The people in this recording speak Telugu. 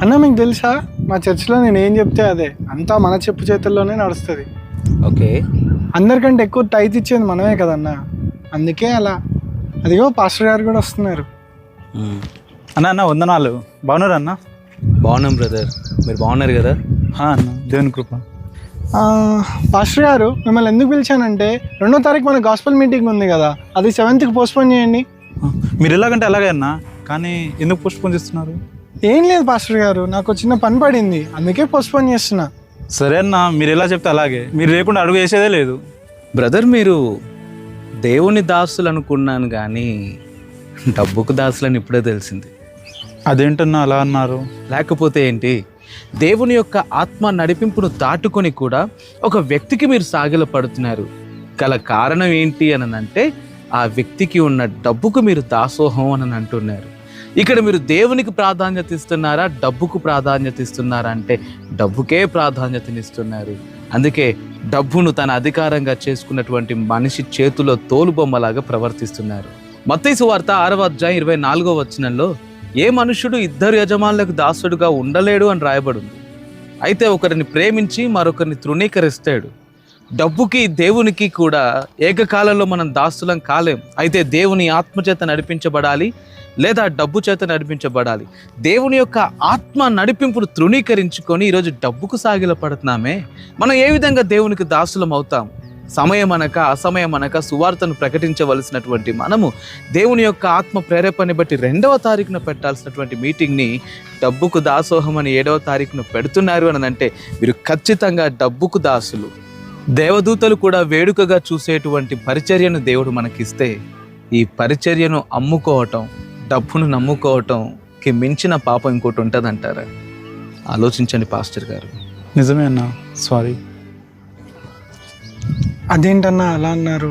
అన్న మీకు తెలుసా, మా చర్చిలో నేను ఏం చెప్తే అదే, అంతా మన చెప్పు చేతుల్లోనే నడుస్తుంది. ఓకే. అందరికంటే ఎక్కువ టైత్ ఇచ్చేది మనమే కదన్నా, అందుకే అలా. అదిగో పాస్టర్ గారు కూడా వస్తున్నారు. అన్న అన్న వందనాలు. బాగున్నారు అన్న? బాగున్నాం బ్రదర్, మీరు బాగున్నారు కదా? అన్న దేవుని కృప. పాస్టర్ గారు మిమ్మల్ని ఎందుకు పిలిచానంటే, 2వ తారీఖు మన గాస్పల్ మీటింగ్ ఉంది కదా, అది 7th పోస్ట్పోన్ చేయండి. మీరు ఎలాగంటే అలాగే అన్న, కానీ ఎందుకు పోస్ట్పోన్ చేస్తున్నారు? ఏం లేదు పాస్టర్ గారు, నాకు చిన్న పని పడింది, అందుకే పోస్ట్పోన్ చేస్తున్నా. సరే అన్న, మీరు ఎలా చెప్తే అలాగే. మీరు లేకుండా అడుగు వేసేదే లేదు. బ్రదర్, మీరు దేవుని దాసులు అనుకున్నాను కానీ డబ్బుకు దాసులని ఇప్పుడే తెలిసింది. అదేంటన్నా అలా అన్నారు? లేకపోతే ఏంటి, దేవుని యొక్క ఆత్మ నడిపింపును దాటుకొని కూడా ఒక వ్యక్తికి మీరు సాగిలపడుతున్నారు. గల కారణం ఏంటి అని అంటే, ఆ వ్యక్తికి ఉన్న డబ్బుకు మీరు దాసోహం అని అంటున్నారు. ఇక్కడ మీరు దేవునికి ప్రాధాన్యత ఇస్తున్నారా, డబ్బుకు ప్రాధాన్యత ఇస్తున్నారా అంటే డబ్బుకే ప్రాధాన్యతనిస్తున్నారు. అందుకే డబ్బును తన అధికారంగా చేసుకున్నటువంటి మనిషి చేతిలో తోలుబొమ్మలాగా ప్రవర్తిస్తున్నారు. మత్తయి సువార్త 6:24 ఏ మనుష్యుడు 2 యజమానులకు దాసుడుగా ఉండలేడు అని రాయబడింది. అయితే ఒకరిని ప్రేమించి మరొకరిని తృణీకరిస్తాడు. డబ్బుకి దేవునికి కూడా ఏకకాలంలో మనం దాసులం కాలేం. అయితే దేవుని ఆత్మచేత నడిపించబడాలి, లేదా డబ్బు చేత నడిపించబడాలి. దేవుని యొక్క ఆత్మ నడిపింపును తృణీకరించుకొని ఈరోజు డబ్బుకు సాగిలపడుతున్నామే. మనం ఏ విధంగా దేవునికి దాసులం అవుతాం? సమయం అనక అసమయం అనక సువార్తను ప్రకటించవలసినటువంటి మనము దేవుని యొక్క ఆత్మ ప్రేరేపణని బట్టి 2వ తారీఖున పెట్టాల్సినటువంటి మీటింగ్ని డబ్బుకు దాసోహం అని 7వ తారీఖున పెడుతున్నారు అని అంటే మీరు ఖచ్చితంగా డబ్బుకు దాసులు. దేవదూతలు కూడా వేడుకగా చూసేటువంటి పరిచర్యను దేవుడు మనకిస్తే, ఈ పరిచర్యను అమ్ముకోవటం, డబ్బును నమ్ముకోవటంకి మించిన పాపం ఇంకోటి ఉంటుందంటారా? ఆలోచించండి పాస్టర్ గారు. నిజమే అన్న, సారీ. అదేంటన్నా అలా అన్నారు?